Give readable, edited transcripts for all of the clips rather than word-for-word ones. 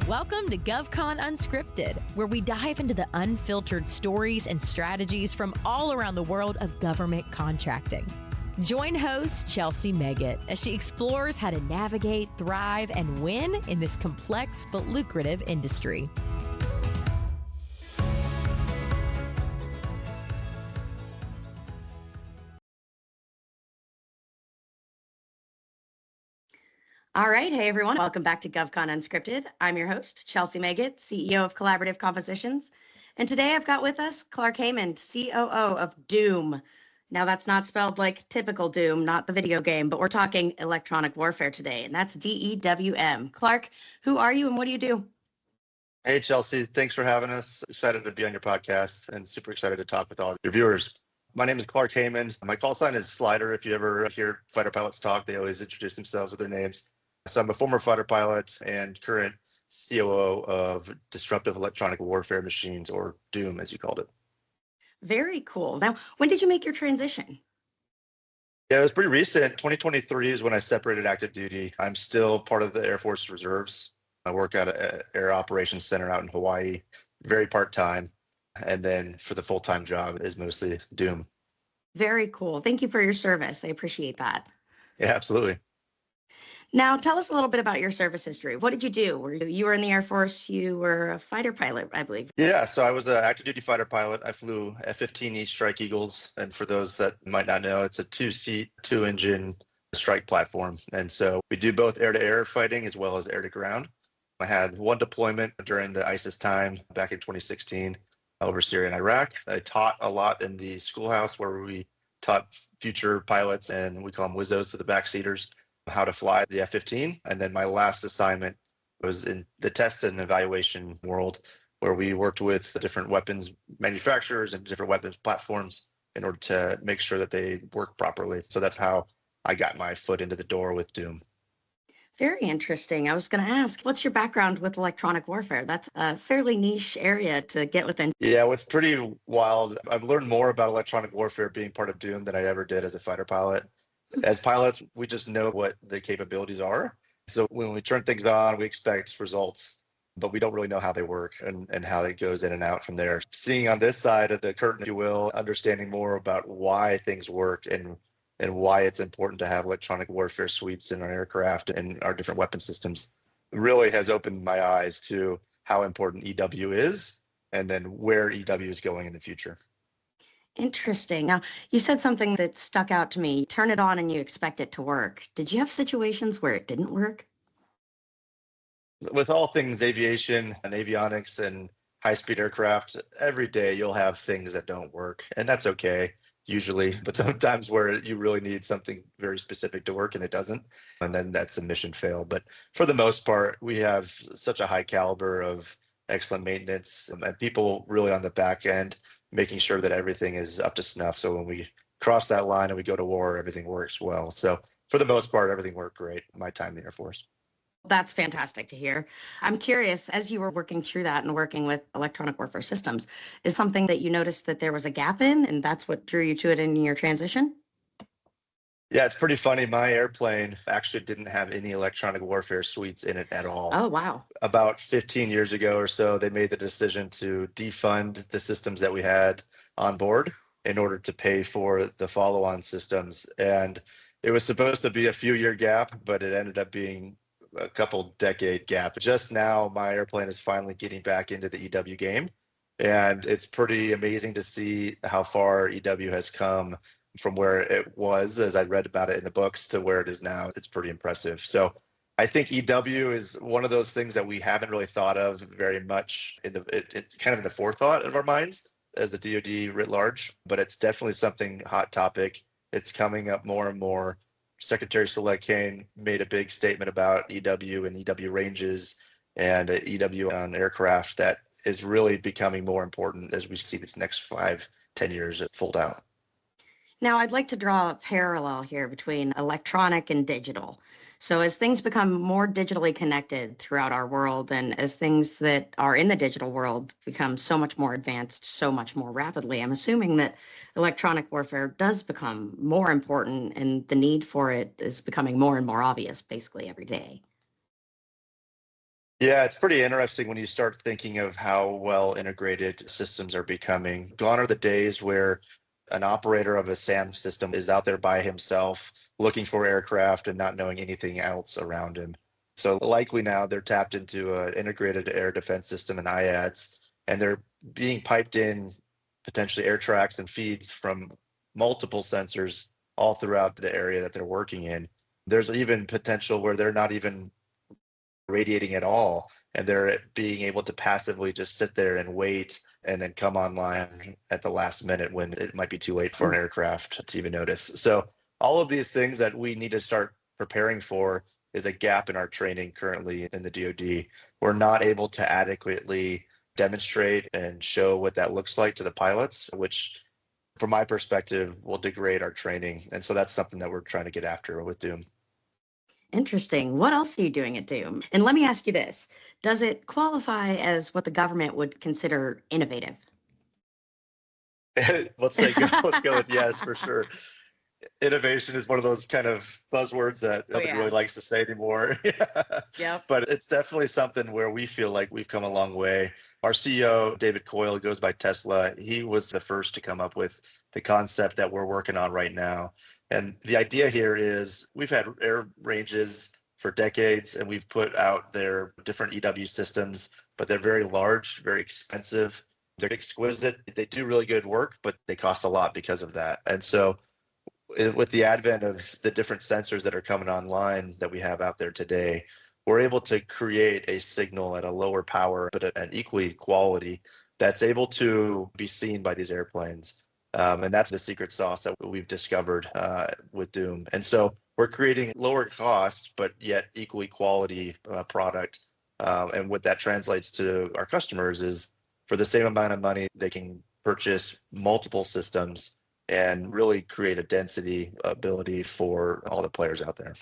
Welcome to GovCon Unscripted, where we dive into the unfiltered stories and strategies from all around the world of government contracting. Join host Chelsea Meggett as she explores how to navigate, thrive, and win in this complex but lucrative industry. All right. Hey, everyone. Welcome back to GovCon Unscripted. I'm your host, Chelsea Meggett, CEO of Collaborative Compositions. And today I've got with us Clark Haymond, COO of DEWM. Now, that's not spelled like typical Doom, not the video game, but we're talking electronic warfare today, and that's DEWM. Clark, who are you and what do you do? Hey, Chelsea. Thanks for having us. Excited to be on your podcast and super excited to talk with all your viewers. My name is Clark Haymond. My call sign is Slider. If you ever hear fighter pilots talk, they always introduce themselves with their names. So I'm a former fighter pilot and current COO of Disruptive Electronic Warfare Machines, or DEWM, as you called it. Very cool. Now, when did you make your transition? Yeah, it was pretty recent. 2023 is when I separated active duty. I'm still part of the Air Force Reserves. I work at an Air Operations Center out in Hawaii, very part-time. And then for the full-time job is mostly DEWM. Very cool. Thank you for your service. I appreciate that. Yeah, absolutely. Now, tell us a little bit about your service history. What did you do? You were in the Air Force. You were a fighter pilot, I believe. Yeah, so I was an active duty fighter pilot. I flew F-15E Strike Eagles. And for those that might not know, it's a two-seat, two-engine strike platform. And so we do both air-to-air fighting as well as air-to-ground. I had one deployment during the ISIS time back in 2016 over Syria and Iraq. I taught a lot in the schoolhouse where we taught future pilots, and we call them WIZOs, to the backseaters, how to fly the F-15. And then my last assignment was in the test and evaluation world, where we worked with the different weapons manufacturers and different weapons platforms in order to make sure that they work properly. So that's how I got my foot into the door with DEWM. Very interesting. I was going to ask, what's your background with electronic warfare? That's a fairly niche area to get within. Yeah, what's pretty wild, I've learned more about electronic warfare being part of DEWM than I ever did as a fighter pilot. As pilots, we just know what the capabilities are. So when we turn things on, we expect results, but we don't really know how they work and how it goes in and out from there. Seeing on this side of the curtain, if you will, understanding more about why things work and why it's important to have electronic warfare suites in our aircraft and our different weapon systems really has opened my eyes to how important EW is and then where EW is going in the future. Interesting. Now, you said something that stuck out to me. Turn it on and you expect it to work. Did you have situations where it didn't work? With all things aviation and avionics and high-speed aircraft, every day you'll have things that don't work, and that's okay usually, but sometimes where you really need something very specific to work and it doesn't, and then that's a mission fail. But for the most part, we have such a high caliber of excellent maintenance and people really on the back end making sure that everything is up to snuff. So when we cross that line and we go to war, everything works well. So for the most part, everything worked great my time in the Air Force. That's fantastic to hear. I'm curious, as you were working through that and working with electronic warfare systems, is something that you noticed that there was a gap in, and that's what drew you to it in your transition? Yeah, it's pretty funny. My airplane actually didn't have any electronic warfare suites in it at all. Oh, wow. About 15 years ago or so, they made the decision to defund the systems that we had on board in order to pay for the follow-on systems. And it was supposed to be a few-year gap, but it ended up being a couple decade gap. Just now, my airplane is finally getting back into the EW game. And it's pretty amazing to see how far EW has come from where it was, as I read about it in the books, to where it is now. It's pretty impressive. So I think EW is one of those things that we haven't really thought of very much in kind of in the forethought of our minds as the DoD writ large, but it's definitely something hot topic. It's coming up more and more. Secretary Select Kane made a big statement about EW and EW ranges and EW on aircraft that is really becoming more important as we see these next 5-10 years fold out. Now, I'd like to draw a parallel here between electronic and digital. So as things become more digitally connected throughout our world, and as things that are in the digital world become so much more advanced, so much more rapidly, I'm assuming that electronic warfare does become more important and the need for it is becoming more and more obvious basically every day. Yeah, it's pretty interesting when you start thinking of how well integrated systems are becoming. Gone are the days where an operator of a SAM system is out there by himself looking for aircraft and not knowing anything else around him. So likely now they're tapped into an integrated air defense system and IADS, and they're being piped in potentially air tracks and feeds from multiple sensors all throughout the area that they're working in. There's even potential where they're not even radiating at all, and they're being able to passively just sit there and wait and then come online at the last minute when it might be too late for an aircraft to even notice. So all of these things that we need to start preparing for is a gap in our training currently in the DoD. We're not able to adequately demonstrate and show what that looks like to the pilots, which from my perspective will degrade our training. And so that's something that we're trying to get after with DEWM. Interesting. What else are you doing at DEWM? And let me ask you this. Does it qualify as what the government would consider innovative? Let's go with yes for sure. Innovation is one of those kind of buzzwords that nobody really likes to say anymore. Yep. But it's definitely something where we feel like we've come a long way. Our CEO, David Coyle, goes by Tesla. He was the first to come up with the concept that we're working on right now. And the idea here is we've had air ranges for decades, and we've put out their different EW systems, but they're very large, very expensive. They're exquisite. They do really good work, but they cost a lot because of that. And so with the advent of the different sensors that are coming online that we have out there today, we're able to create a signal at a lower power, but at an equally quality that's able to be seen by these airplanes. And that's the secret sauce that we've discovered with DEWM. And so we're creating lower cost, but yet equally quality product. And what that translates to our customers is for the same amount of money, they can purchase multiple systems and really create a density ability for all the players out there.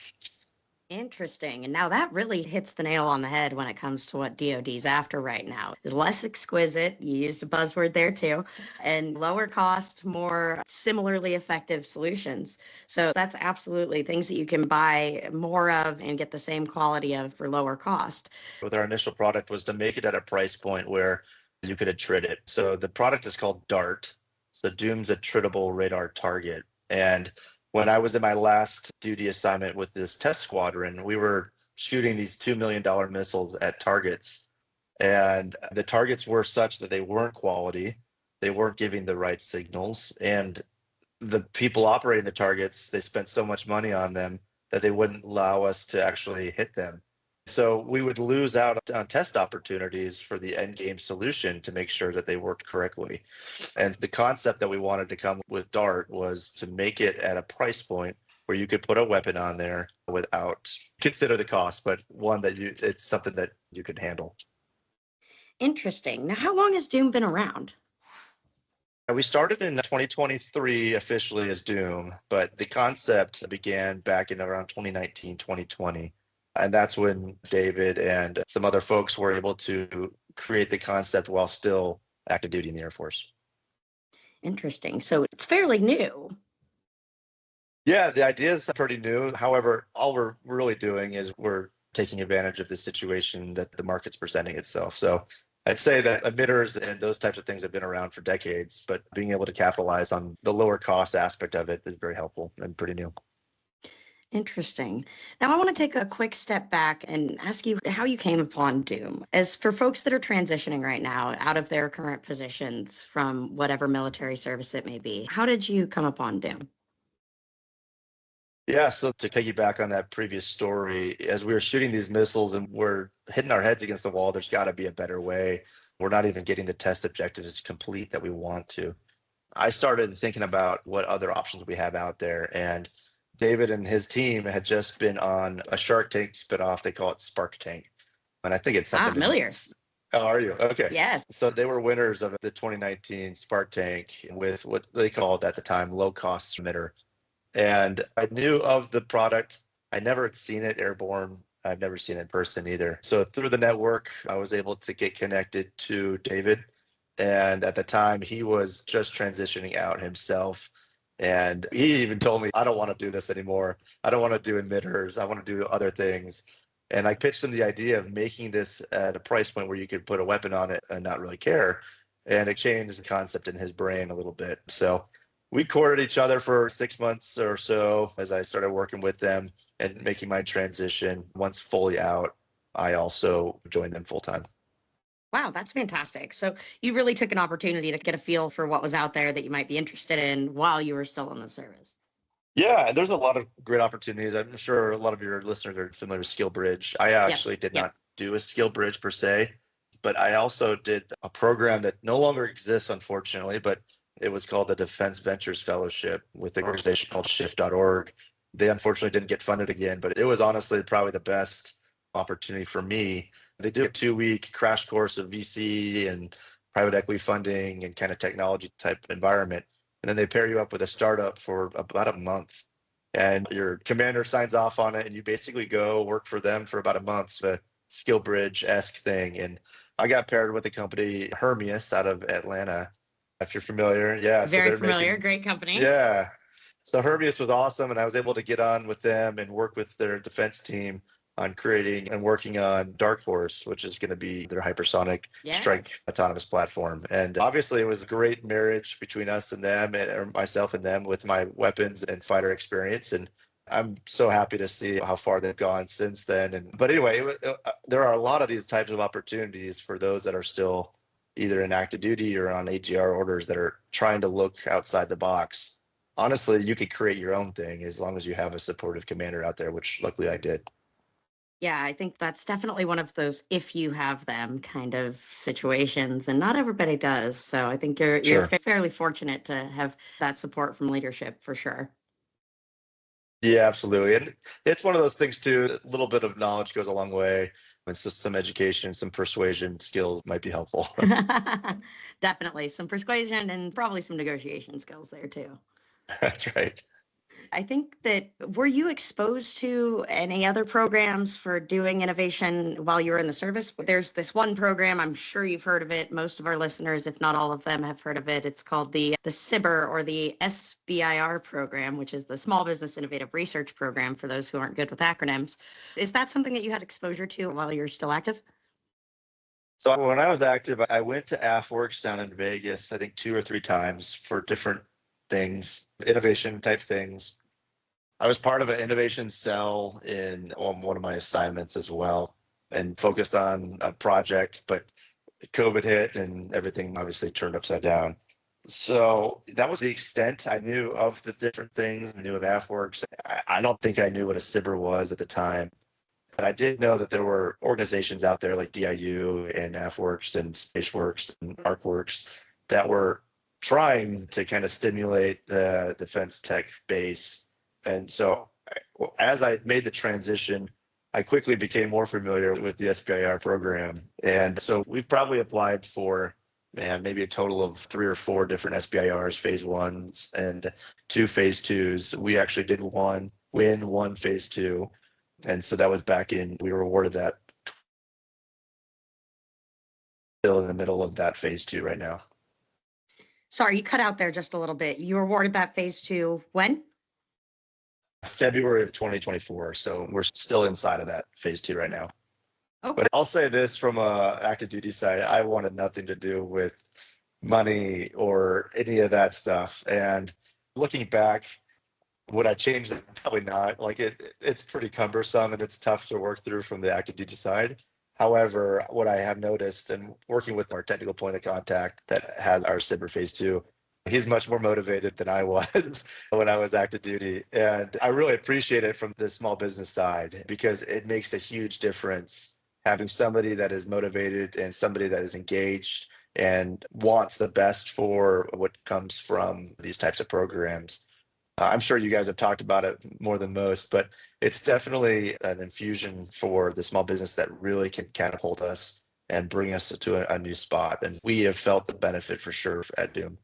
Interesting. And now that really hits the nail on the head when it comes to what DoD's after right now. Is less exquisite, you used a buzzword there too, and lower cost, more similarly effective solutions. So that's absolutely things that you can buy more of and get the same quality of for lower cost. With our initial product was to make it at a price point where you could attrit it. So the product is called Dart. So DEWM's attritable radar target. And when I was in my last duty assignment with this test squadron, we were shooting these $2 million missiles at targets. And the targets were such that they weren't quality. They weren't giving the right signals. And the people operating the targets, they spent so much money on them that they wouldn't allow us to actually hit them. So we would lose out on test opportunities for the end game solution to make sure that they worked correctly. And the concept that we wanted to come with Dart was to make it at a price point where you could put a weapon on there without consider the cost, but one that it's something that you could handle. Interesting. Now, how long has DEWM been around? We started in 2023 officially as DEWM, but the concept began back in around 2019, 2020. And that's when David and some other folks were able to create the concept while still active duty in the Air Force. Interesting. So it's fairly new. Yeah, the idea is pretty new. However, all we're really doing is we're taking advantage of the situation that the market's presenting itself. So I'd say that emitters and those types of things have been around for decades, but being able to capitalize on the lower cost aspect of it is very helpful and pretty new. Interesting. Now, I want to take a quick step back and ask you how you came upon DEWM. As for folks that are transitioning right now out of their current positions from whatever military service it may be, how did you come upon DEWM? Yeah, so to piggyback on that previous story, as we were shooting these missiles and we're hitting our heads against the wall, there's got to be a better way. We're not even getting the test objectives complete that we want to. I started thinking about what other options we have out there, and David and his team had just been on a Shark Tank spinoff. They call it Spark Tank. And I think it's something familiar. Oh, are you? Okay. Yes. So they were winners of the 2019 Spark Tank with what they called at the time low cost emitter. And I knew of the product. I never had seen it airborne. I've never seen it in person either. So through the network, I was able to get connected to David. And at the time, he was just transitioning out himself. And he even told me, I don't want to do this anymore. I don't want to do emitters. I want to do other things. And I pitched him the idea of making this at a price point where you could put a weapon on it and not really care. And it changed the concept in his brain a little bit. So we courted each other for 6 months or so as I started working with them and making my transition. Once fully out, I also joined them full time. Wow, that's fantastic. So you really took an opportunity to get a feel for what was out there that you might be interested in while you were still in the service. Yeah, there's a lot of great opportunities. I'm sure a lot of your listeners are familiar with Skill Bridge. I actually did not do a Skill Bridge per se, but I also did a program that no longer exists, unfortunately, but it was called the Defense Ventures Fellowship with an organization called shift.org. They unfortunately didn't get funded again, but it was honestly probably the best opportunity for me. They do a 2-week crash course of VC and private equity funding and kind of technology type environment. And then they pair you up with a startup for about a month. And your commander signs off on it, and you basically go work for them for about a month, a Skill Bridge-esque thing. And I got paired with the company Hermeus out of Atlanta, if you're familiar. Yeah. Very familiar. Great company. Yeah. So Hermeus was awesome, and I was able to get on with them and work with their defense team on creating and working on Dark Horse, which is going to be their hypersonic strike autonomous platform. And obviously it was a great marriage between us and them, and myself and them, with my weapons and fighter experience. And I'm so happy to see how far they've gone since then. But anyway, there are a lot of these types of opportunities for those that are still either in active duty or on AGR orders that are trying to look outside the box. Honestly, you could create your own thing as long as you have a supportive commander out there, which luckily I did. Yeah, I think that's definitely one of those if you have them kind of situations, and not everybody does. So I think you're fairly fortunate to have that support from leadership for sure. Yeah, absolutely. And it's one of those things too, a little bit of knowledge goes a long way. It's just some education, some persuasion skills might be helpful. Definitely some persuasion and probably some negotiation skills there too. That's right. I think that, were you exposed to any other programs for doing innovation while you were in the service? There's this one program, I'm sure you've heard of it. Most of our listeners, if not all of them, have heard of it. It's called the SBIR, or the SBIR program, which is the Small Business Innovative Research Program for those who aren't good with acronyms. Is that something that you had exposure to while you're still active? So when I was active, I went to AFWorks down in Vegas, I think 2 or 3 times for different things, innovation type things. I was part of an innovation cell on one of my assignments as well, and focused on a project, but COVID hit and everything obviously turned upside down. So that was the extent I knew of the different things. I knew of AFWorks. I don't think I knew what a SBIR was at the time, but I did know that there were organizations out there like DIU and AFWorks and SpaceWorks and ArcWorks that were trying to kind of stimulate the defense tech base. And so as I made the transition, I quickly became more familiar with the SBIR program. And so we've probably applied for, maybe a total of 3 or 4 different SBIRs, phase 1s and 2 phase 2s. We actually did win one phase 2. And so that was we were awarded that, still in the middle of that phase 2 right now. Sorry, you cut out there just a little bit. You were awarded that phase 2 when? February of 2024. So we're still inside of that phase 2 right now. Okay. But I'll say this, from a active duty side, I wanted nothing to do with money or any of that stuff. And looking back, would I change it? Probably not. Like it's pretty cumbersome and it's tough to work through from the active duty side. However, what I have noticed, and working with our technical point of contact that has our SBIR phase 2, he's much more motivated than I was when I was active duty. And I really appreciate it from the small business side, because it makes a huge difference having somebody that is motivated and somebody that is engaged and wants the best for what comes from these types of programs. I'm sure you guys have talked about it more than most, but it's definitely an infusion for the small business that really can catapult us and bring us to a new spot. And we have felt the benefit for sure at DEWM.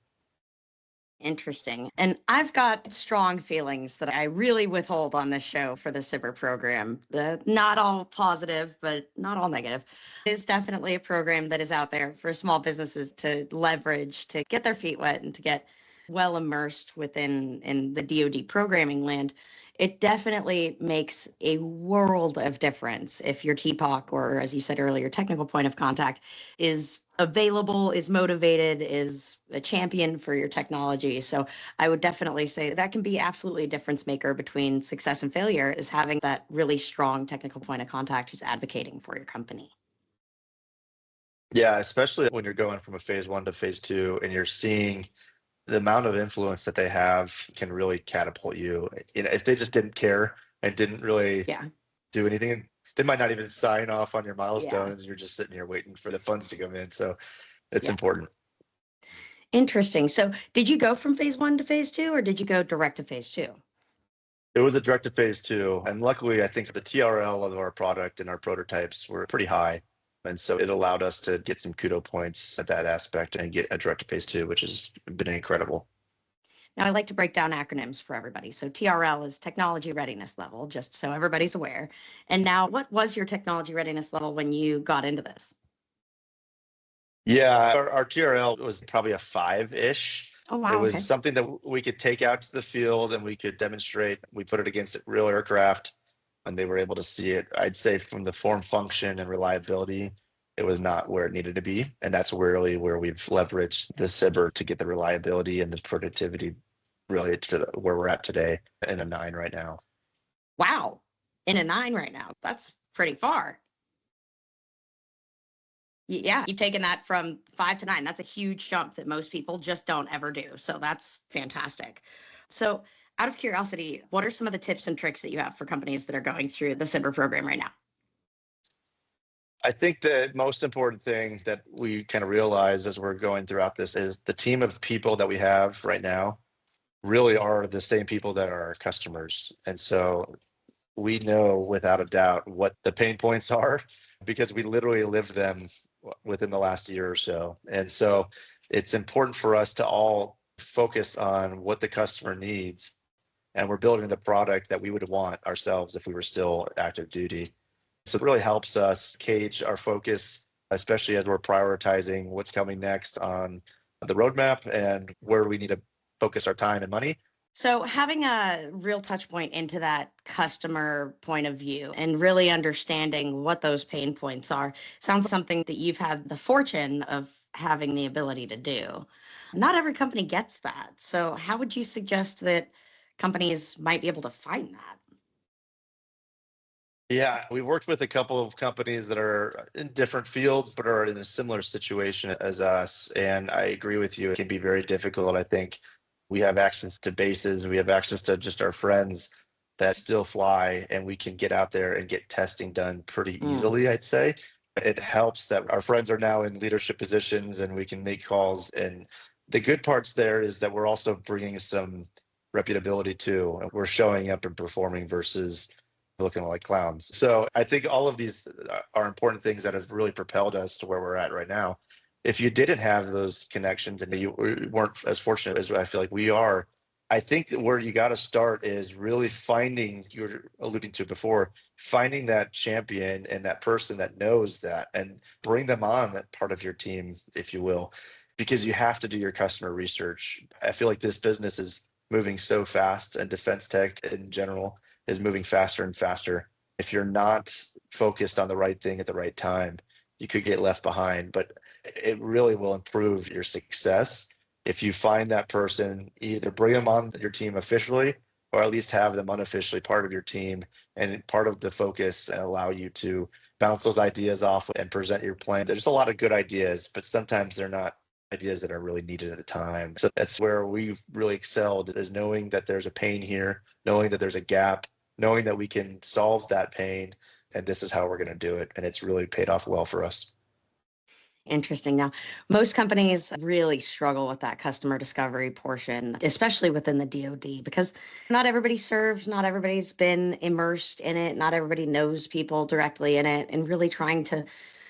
Interesting. And I've got strong feelings that I really withhold on this show for the SBIR program. Not all positive, but not all negative. It is definitely a program that is out there for small businesses to leverage, to get their feet wet and to get well immersed within in the DoD programming land, it definitely makes a world of difference if your TPOC, or as you said earlier, technical point of contact, is available, is motivated, is a champion for your technology. So I would definitely say that can be absolutely a difference maker between success and failure, is having that really strong technical point of contact who's advocating for your company. Yeah, especially when you're going from a phase one to phase two and you're seeing the amount of influence that they have can really catapult you. If they just didn't care and didn't really Yeah. do anything, they might not even sign off on your Yeah. milestones. You're just sitting here waiting for the funds to come in. So it's Yeah. important. Interesting. So did you go from phase one to phase two, or did you go direct to phase two? It was a direct to phase two. And luckily, I think the TRL of our product and our prototypes were pretty high. And so it allowed us to get some kudo points at that aspect and get a direct to phase two, which has been incredible. Now, I like to break down acronyms for everybody. So TRL is technology readiness level, just so everybody's aware. And now, what was your technology readiness level when you got into this? Yeah, our TRL was probably a 5-ish. Oh, wow. It was Okay. something that we could take out to the field and we could demonstrate. We put it against real aircraft and they were able to see it. I'd say from the form, function, and reliability, it was not where it needed to be. And that's really where we've leveraged the SBIR to get the reliability and the productivity really to where we're at today in a 9 right now. Wow. In a 9 right now. That's pretty far. Yeah, you've taken that from 5 to 9. That's a huge jump that most people just don't ever do. So that's fantastic. So out of curiosity, what are some of the tips and tricks that you have for companies that are going through the SBIR program right now? I think the most important thing that we kind of realize as we're going throughout this is the team of people that we have right now really are the same people that are our customers. And so we know without a doubt what the pain points are because we literally lived them within the last year or so. And so it's important for us to all focus on what the customer needs. And we're building the product that we would want ourselves if we were still active duty. So it really helps us cage our focus, especially as we're prioritizing what's coming next on the roadmap and where we need to focus our time and money. So having a real touch point into that customer point of view and really understanding what those pain points are sounds something that you've had the fortune of having the ability to do. Not every company gets that. So how would you suggest that companies might be able to find that? Yeah, we worked with a couple of companies that are in different fields, but are in a similar situation as us. And I agree with you. It can be very difficult. I think we have access to bases. We have access to just our friends that still fly, and we can get out there and get testing done pretty easily, I'd say. It helps that our friends are now in leadership positions and we can make calls. And the good parts there is that we're also bringing some reputability too. We're showing up and performing versus looking like clowns. So I think all of these are important things that have really propelled us to where we're at right now. If you didn't have those connections and you weren't as fortunate as I feel like we are, I think that where you got to start is really finding, you were alluding to before, finding that champion and that person that knows that and bring them on that part of your team, if you will, because you have to do your customer research. I feel like this business is moving so fast and defense tech in general is moving faster and faster. If you're not focused on the right thing at the right time, you could get left behind, but it really will improve your success. If you find that person, either bring them on your team officially, or at least have them unofficially part of your team and part of the focus and allow you to bounce those ideas off and present your plan. There's a lot of good ideas, but sometimes they're not ideas that are really needed at the time. So that's where we've really excelled, is knowing that there's a pain here, knowing that there's a gap, knowing that we can solve that pain, and this is how we're going to do it. And it's really paid off well for us. Interesting. Now, most companies really struggle with that customer discovery portion, especially within the DoD, because not everybody serves, not everybody's been immersed in it, not everybody knows people directly in it, and really trying to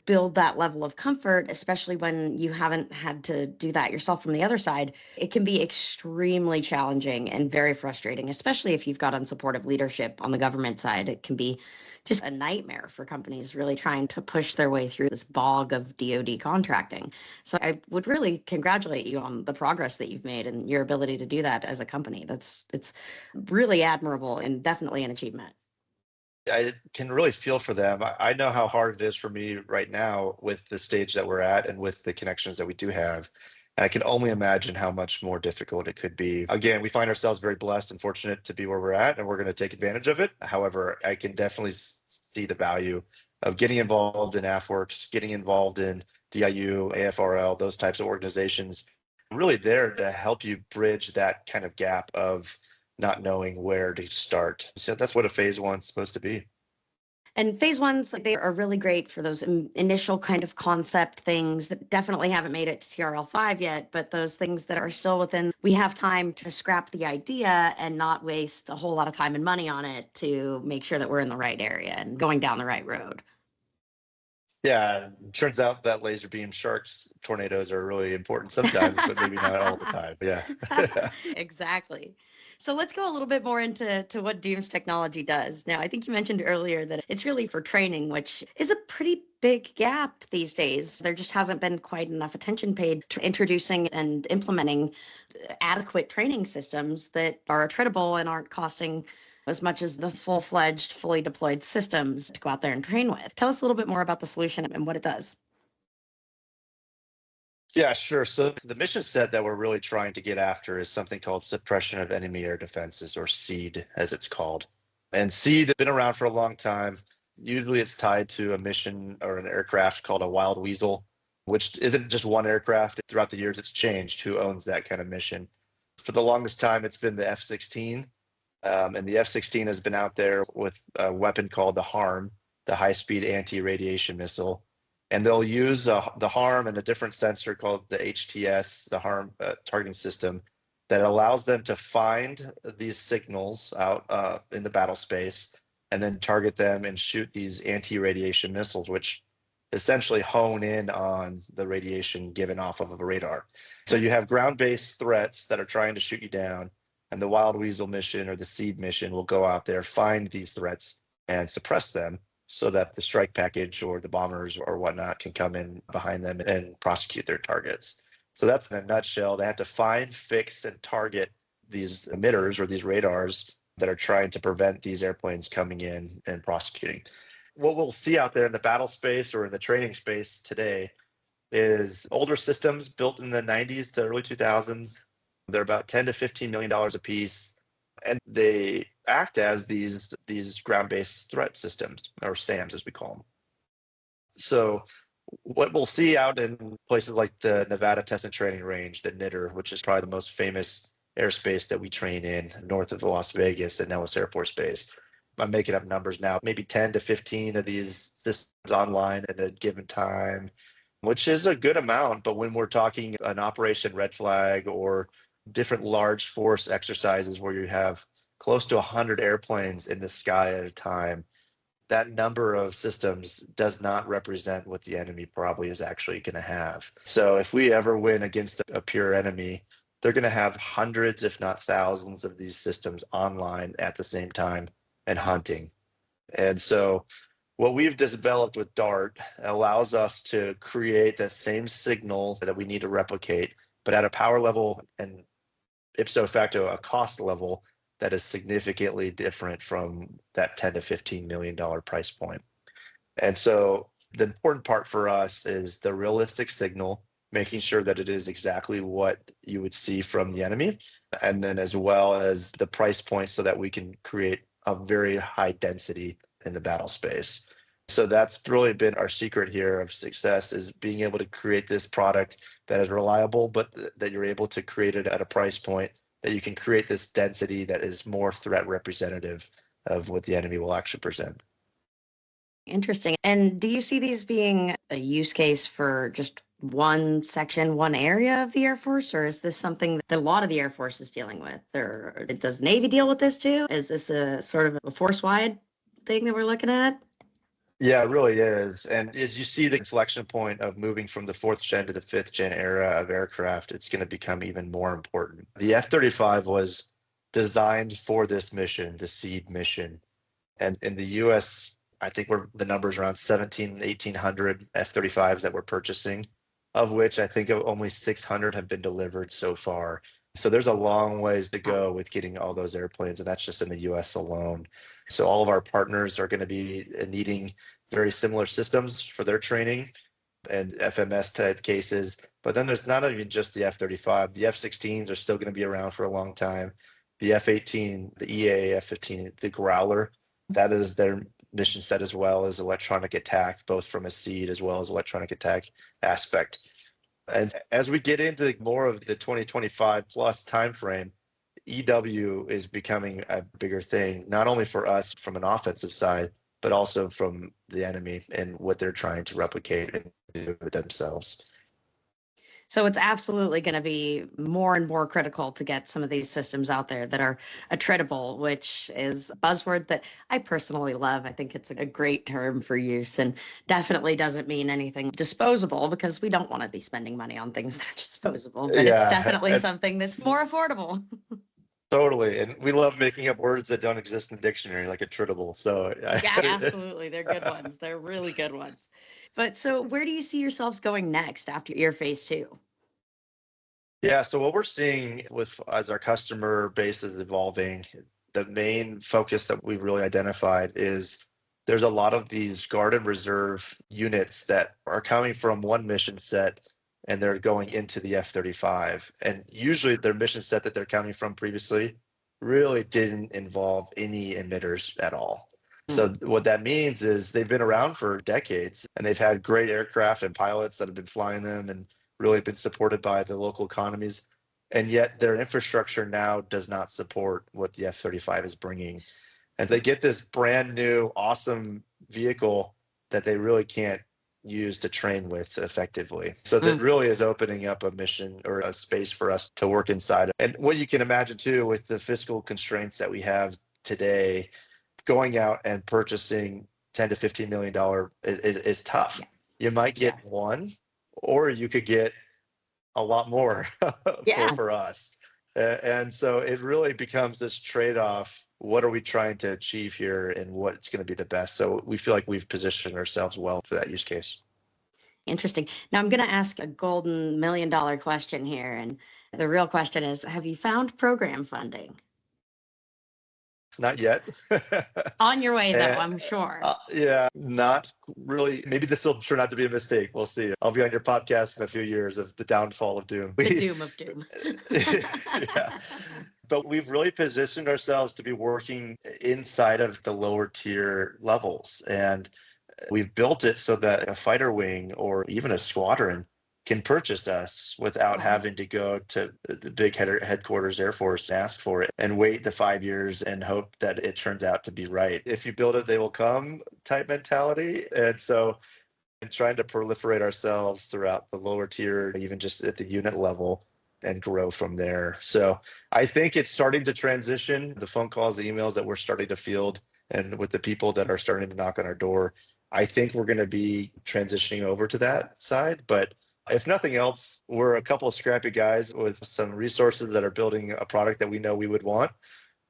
build that level of comfort, especially when you haven't had to do that yourself from the other side. It can be extremely challenging and very frustrating, especially if you've got unsupportive leadership on the government side. It can be just a nightmare for companies really trying to push their way through this bog of DoD contracting. So I would really congratulate you on the progress that you've made and your ability to do that as a company. It's really admirable and definitely an achievement. I can really feel for them. I know how hard it is for me right now with the stage that we're at and with the connections that we do have. And I can only imagine how much more difficult it could be. Again, we find ourselves very blessed and fortunate to be where we're at, and we're going to take advantage of it. However, I can definitely see the value of getting involved in AFWorks, getting involved in DIU, AFRL, those types of organizations, really there to help you bridge that kind of gap of not knowing where to start. So that's what a phase one's supposed to be. And phase ones, like, they are really great for those initial kind of concept things that definitely haven't made it to TRL5 yet, but those things that are still within, we have time to scrap the idea and not waste a whole lot of time and money on it to make sure that we're in the right area and going down the right road. Yeah, turns out that laser beam sharks tornadoes are really important sometimes, but maybe not all the time. Yeah. Exactly. So let's go a little bit more into what DEWM's technology does. Now, I think you mentioned earlier that it's really for training, which is a pretty big gap these days. There just hasn't been quite enough attention paid to introducing and implementing adequate training systems that are attritable and aren't costing as much as the full-fledged, fully deployed systems to go out there and train with. Tell us a little bit more about the solution and what it does. Yeah, sure. So the mission set that we're really trying to get after is something called suppression of enemy air defenses, or SEAD, as it's called. And SEAD has been around for a long time. Usually it's tied to a mission or an aircraft called a Wild Weasel, which isn't just one aircraft. Throughout the years, it's changed who owns that kind of mission. For the longest time, it's been the F-16. And the F-16 has been out there with a weapon called the HARM, the high-speed anti-radiation missile. And they'll use the HARM and a different sensor called the HTS, the HARM targeting system, that allows them to find these signals out in the battle space and then target them and shoot these anti-radiation missiles, which essentially hone in on the radiation given off of a radar. So you have ground-based threats that are trying to shoot you down, and the Wild Weasel mission or the SEAD mission will go out there, find these threats, and suppress them, so that the strike package or the bombers or whatnot can come in behind them and prosecute their targets. So that's in a nutshell. They have to find, fix, and target these emitters or these radars that are trying to prevent these airplanes coming in and prosecuting. What we'll see out there in the battle space or in the training space today is older systems built in the 90s to early 2000s. They're about $10 to $15 million a piece. And they act as these ground-based threat systems, or SAMs as we call them. So what we'll see out in places like the Nevada Test and Training Range, the NITR, which is probably the most famous airspace that we train in north of Las Vegas at Nellis Air Force Base. I'm making up numbers now, maybe 10 to 15 of these systems online at a given time, which is a good amount. But when we're talking an Operation Red Flag or different large force exercises where you have close to 100 airplanes in the sky at a time, that number of systems does not represent what the enemy probably is actually going to have. So if we ever win against a pure enemy, they're going to have hundreds, if not thousands, of these systems online at the same time and hunting. And so what we've developed with DART allows us to create the same signal that we need to replicate, but at a power level and ipso facto a cost level that is significantly different from that $10 to $15 million price point. And so the important part for us is the realistic signal, making sure that it is exactly what you would see from the enemy, and then as well as the price point so that we can create a very high density in the battle space. So that's really been our secret here of success, is being able to create this product that is reliable, but that you're able to create it at a price point that you can create this density that is more threat representative of what the enemy will actually present. Interesting. And do you see these being a use case for just one section, one area of the Air Force, or is this something that a lot of the Air Force is dealing with? Or does the Navy deal with this too? Is this a sort of a force-wide thing that we're looking at? Yeah, it really is. And as you see the inflection point of moving from the fourth gen to the fifth gen era of aircraft, it's going to become even more important. The F-35 was designed for this mission, the SEAD mission. And in the US, I think the numbers around 1,800 F-35s that we're purchasing, of which I think only 600 have been delivered so far. So there's a long ways to go with getting all those airplanes, and that's just in the US alone. So all of our partners are going to be needing very similar systems for their training and FMS type cases. But then there's not even just the F-35. The F-16s are still going to be around for a long time. The F-18, the EA F-15, the Growler, that is their mission set as well as electronic attack, both from a SEAD as well as electronic attack aspect. And as we get into more of the 2025 plus timeframe, EW is becoming a bigger thing, not only for us from an offensive side, but also from the enemy and what they're trying to replicate and do themselves. So it's absolutely going to be more and more critical to get some of these systems out there that are attritable, which is a buzzword that I personally love. I think it's a great term for use and definitely doesn't mean anything disposable, because we don't want to be spending money on things that are disposable, but it's definitely something that's more affordable. Totally. And we love making up words that don't exist in the dictionary, like attritable. So yeah, absolutely. They're good ones. They're really good ones. But so where do you see yourselves going next after your phase two? Yeah, so what we're seeing as our customer base is evolving, the main focus that we've really identified is there's a lot of these guard and reserve units that are coming from one mission set and they're going into the F-35. And usually their mission set that they're coming from previously really didn't involve any emitters at all. So what that means is they've been around for decades and they've had great aircraft and pilots that have been flying them and really been supported by the local economies. And yet their infrastructure now does not support what the F-35 is bringing. And they get this brand new, awesome vehicle that they really can't use to train with effectively. So that really is opening up a mission or a space for us to work inside. And what you can imagine too, with the fiscal constraints that we have today, going out and purchasing $10 to $15 million is tough. You might get one, or you could get a lot more for us. And so it really becomes this trade-off. What are we trying to achieve here and what's going to be the best? So we feel like we've positioned ourselves well for that use case. Interesting. Now I'm going to ask a golden $1 million question here. And the real question is, have you found program funding? Not yet. On your way, though, I'm sure. Yeah, not really. Maybe this will turn out to be a mistake. We'll see. I'll be on your podcast in a few years of the downfall of Doom. The doom of Doom. Yeah. But we've really positioned ourselves to be working inside of the lower tier levels. And we've built it so that a fighter wing or even a squadron can purchase us without having to go to the big headquarters Air Force and ask for it and wait the 5 years and hope that it turns out to be right. If you build it, they will come type mentality. And so trying to proliferate ourselves throughout the lower tier, even just at the unit level, and grow from there. So I think it's starting to transition. The phone calls, the emails that we're starting to field, and with the people that are starting to knock on our door, I think we're going to be transitioning over to that side. But if nothing else, we're a couple of scrappy guys with some resources that are building a product that we know we would want.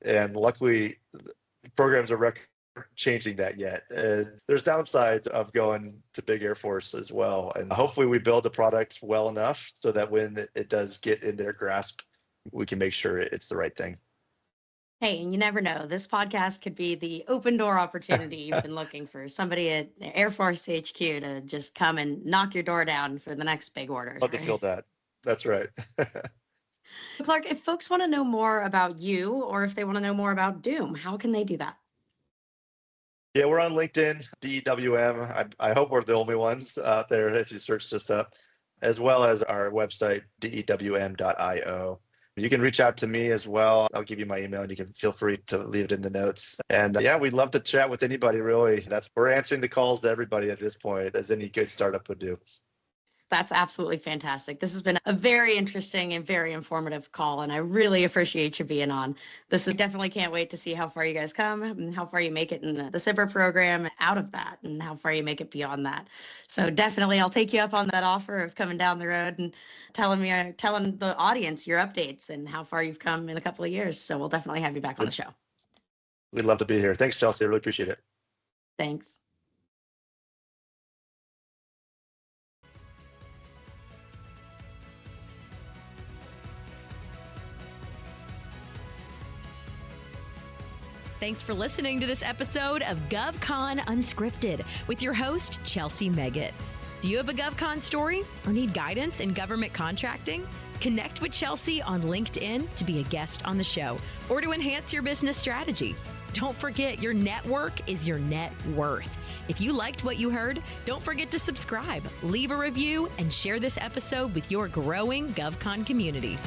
And luckily, programs are changing that yet. There's downsides of going to big Air Force as well. And hopefully we build the product well enough so that when it does get in their grasp, we can make sure it's the right thing. Hey, and you never know. This podcast could be the open door opportunity you've been looking for. Somebody at Air Force HQ to just come and knock your door down for the next big order. Love to feel that. That's right. Clark, if folks want to know more about you or if they want to know more about Doom, how can they do that? Yeah, we're on LinkedIn, DEWM. I hope we're the only ones out there if you search this up, as well as our website, DEWM.io. You can reach out to me as well. I'll give you my email and you can feel free to leave it in the notes. And yeah, we'd love to chat with anybody, really. We're answering the calls to everybody at this point, as any good startup would do. That's absolutely fantastic. This has been a very interesting and very informative call, and I really appreciate you being on. Definitely can't wait to see how far you guys come and how far you make it in the SBIR program out of that and how far you make it beyond that. So definitely I'll take you up on that offer of coming down the road and telling the audience your updates and how far you've come in a couple of years. So we'll definitely have you back on the show. We'd love to be here. Thanks, Chelsea. I really appreciate it. Thanks. Thanks for listening to this episode of GovCon Unscripted with your host, Chelsea Meggett. Do you have a GovCon story or need guidance in government contracting? Connect with Chelsea on LinkedIn to be a guest on the show or to enhance your business strategy. Don't forget, your network is your net worth. If you liked what you heard, don't forget to subscribe, leave a review, and share this episode with your growing GovCon community.